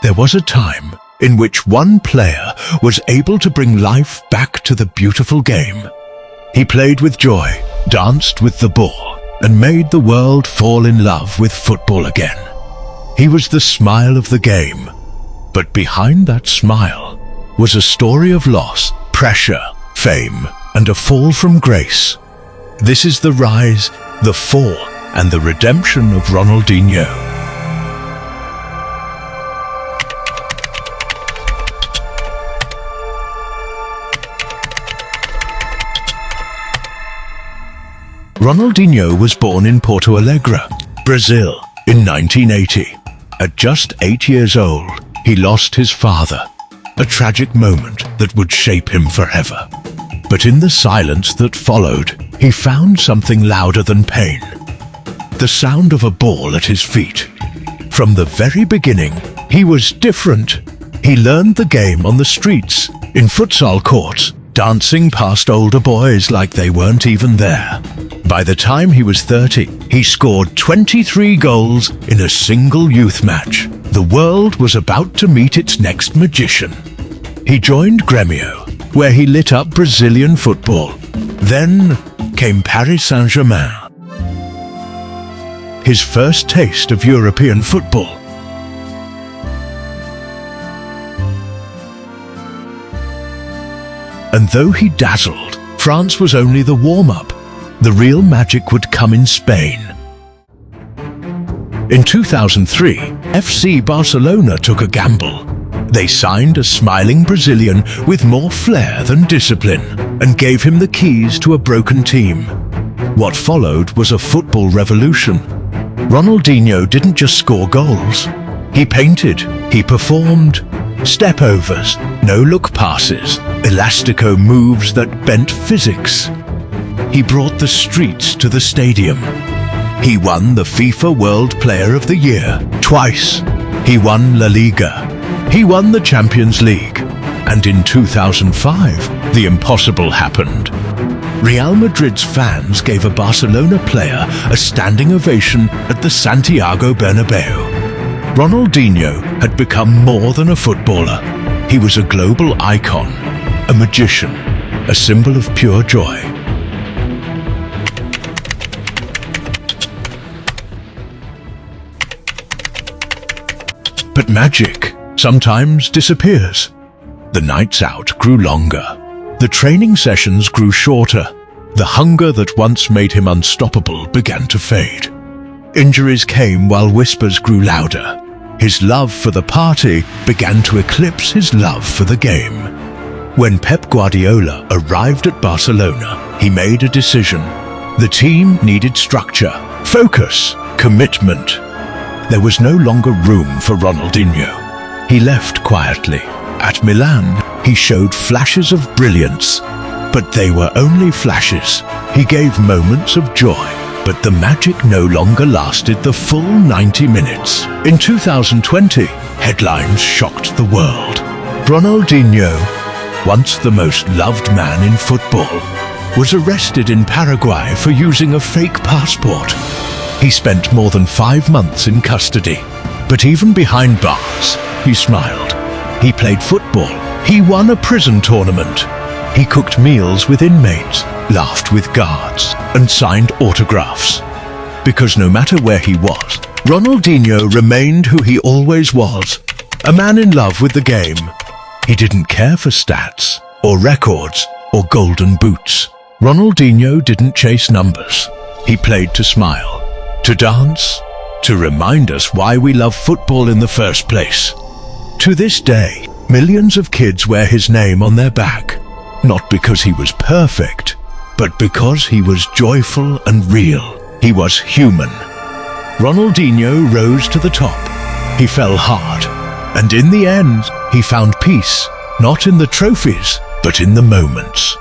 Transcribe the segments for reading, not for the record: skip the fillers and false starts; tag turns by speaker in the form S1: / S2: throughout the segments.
S1: There was a time in which one player was able to bring life back to the beautiful game. He played with joy, danced with the ball, and made the world fall in love with football again. He was the smile of the game, but behind that smile was a story of loss, pressure, fame, and a fall from grace. This is the rise, the fall, and the redemption of Ronaldinho. Ronaldinho was born in Porto Alegre, Brazil, in 1980. At just 8 years old, he lost his father, a tragic moment that would shape him forever. But in the silence that followed, he found something louder than pain. The sound of a ball at his feet. From the very beginning, he was different. He learned the game on the streets, in futsal courts, dancing past older boys like they weren't even there. By the time he was 30, he scored 23 goals in a single youth match. The world was about to meet its next magician. He joined Grêmio, where he lit up Brazilian football. Then came Paris Saint-Germain. His first taste of European football. And though he dazzled, France was only the warm-up. The real magic would come in Spain. In 2003, FC Barcelona took a gamble. They signed a smiling Brazilian with more flair than discipline and gave him the keys to a broken team. What followed was a football revolution. Ronaldinho didn't just score goals. He painted, he performed. Step-overs, no-look passes, elastico moves that bent physics. He brought the streets to the stadium. He won the FIFA World Player of the Year twice. He won La Liga. He won the Champions League. And in 2005, the impossible happened. Real Madrid's fans gave a Barcelona player a standing ovation at the Santiago Bernabeu. Ronaldinho had become more than a footballer. He was a global icon, a magician, a symbol of pure joy. But magic sometimes disappears. The nights out grew longer. The training sessions grew shorter. The hunger that once made him unstoppable began to fade. Injuries came while whispers grew louder. His love for the party began to eclipse his love for the game. When Pep Guardiola arrived at Barcelona, he made a decision. The team needed structure, focus, commitment. There was no longer room for Ronaldinho. He left quietly. At Milan, he showed flashes of brilliance, but they were only flashes. He gave moments of joy, but the magic no longer lasted the full 90 minutes. In 2020, headlines shocked the world. Ronaldinho, once the most loved man in football, was arrested in Paraguay for using a fake passport. He spent more than 5 months in custody, but even behind bars, he smiled. He played football. He won a prison tournament. He cooked meals with inmates, laughed with guards, and signed autographs. Because no matter where he was, Ronaldinho remained who he always was, a man in love with the game. He didn't care for stats, or records, or golden boots. Ronaldinho didn't chase numbers. He played to smile, to dance, to remind us why we love football in the first place. To this day, millions of kids wear his name on their back, not because he was perfect, but because he was joyful and real. He was human. Ronaldinho rose to the top. He fell hard, and in the end, he found peace, not in the trophies, but in the moments.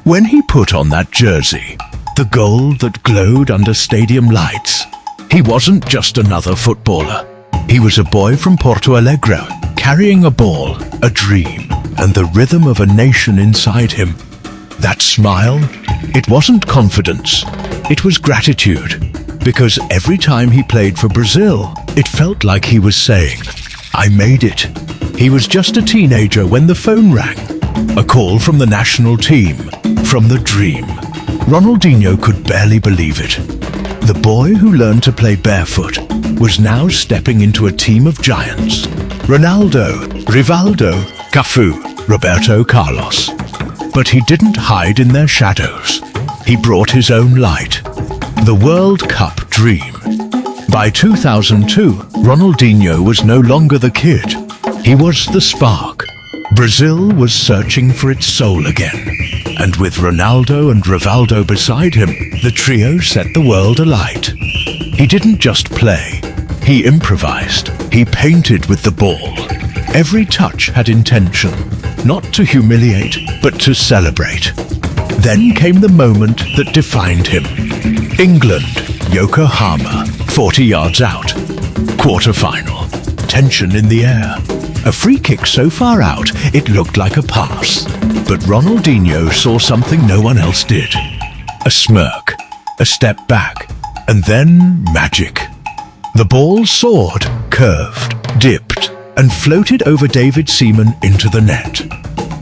S1: When he put on that jersey, the gold that glowed under stadium lights, he wasn't just another footballer. He was a boy from Porto Alegre, carrying a ball, a dream, and the rhythm of a nation inside him. That smile, it wasn't confidence, it was gratitude. Because every time he played for Brazil, it felt like he was saying, "I made it." He was just a teenager when the phone rang. A call from the national team, from the dream. Ronaldinho could barely believe it. The boy who learned to play barefoot was now stepping into a team of giants. Ronaldo, Rivaldo, Cafu, Roberto Carlos. But he didn't hide in their shadows. He brought his own light. The World Cup dream. By 2002, Ronaldinho was no longer the kid. He was the spark. Brazil was searching for its soul again. And with Ronaldo and Rivaldo beside him, the trio set the world alight. He didn't just play. He improvised. He painted with the ball. Every touch had intention, not to humiliate, but to celebrate. Then came the moment that defined him. England, Yokohama, 40 yards out. Quarter-final. Tension in the air. A free kick so far out, it looked like a pass. But Ronaldinho saw something no one else did. A smirk, a step back, and then magic. The ball soared, curved, dipped, and floated over David Seaman into the net.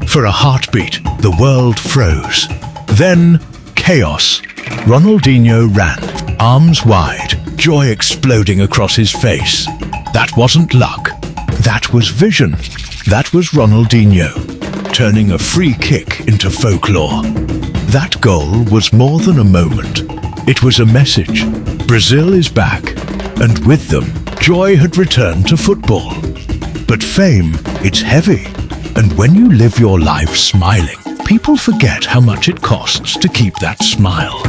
S1: For a heartbeat, the world froze. Then, chaos. Ronaldinho ran, arms wide, joy exploding across his face. That wasn't luck. That was vision. That was Ronaldinho, turning a free kick into folklore. That goal was more than a moment. It was a message. Brazil is back, and with them, joy had returned to football. But fame, it's heavy. And when you live your life smiling, people forget how much it costs to keep that smile.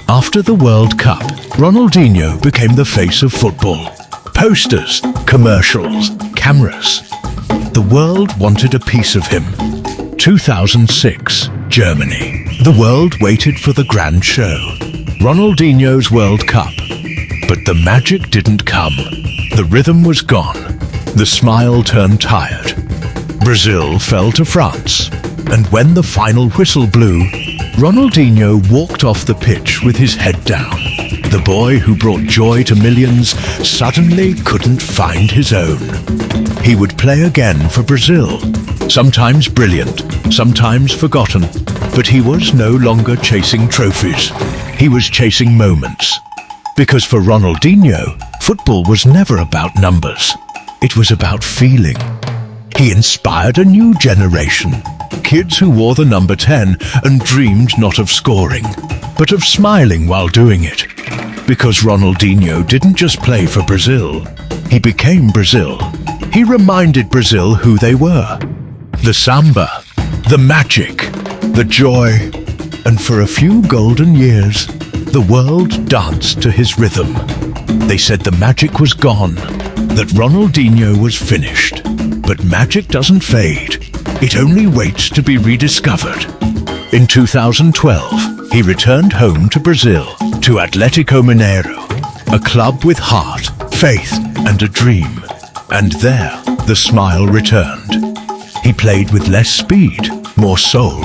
S1: After the World Cup, Ronaldinho became the face of football. Posters, commercials, cameras. The world wanted a piece of him. 2006, Germany. The world waited for the grand show. Ronaldinho's World Cup. But the magic didn't come. The rhythm was gone. The smile turned tired. Brazil fell to France. And when the final whistle blew, Ronaldinho walked off the pitch with his head down. The boy who brought joy to millions suddenly couldn't find his own. He would play again for Brazil, sometimes brilliant, sometimes forgotten, but he was no longer chasing trophies. He was chasing moments. Because for Ronaldinho, football was never about numbers. It was about feeling. He inspired a new generation. Kids who wore the number 10 and dreamed not of scoring, but of smiling while doing it. Because Ronaldinho didn't just play for Brazil, he became Brazil. He reminded Brazil who they were. The samba, the magic, the joy, and for a few golden years, the world danced to his rhythm. They said the magic was gone, that Ronaldinho was finished. But magic doesn't fade. It only waits to be rediscovered. In 2012, he returned home to Brazil, to Atlético Mineiro, a club with heart, faith, and a dream. And there, the smile returned. He played with less speed, more soul.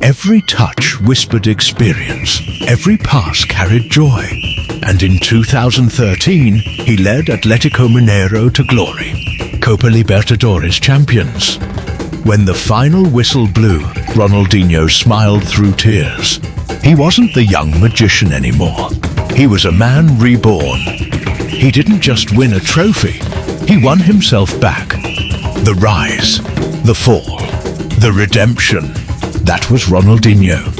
S1: Every touch whispered experience. Every pass carried joy. And in 2013, he led Atlético Mineiro to glory. Copa Libertadores champions. When the final whistle blew, Ronaldinho smiled through tears. He wasn't the young magician anymore. He was a man reborn. He didn't just win a trophy, he won himself back. The rise, the fall, the redemption. That was Ronaldinho.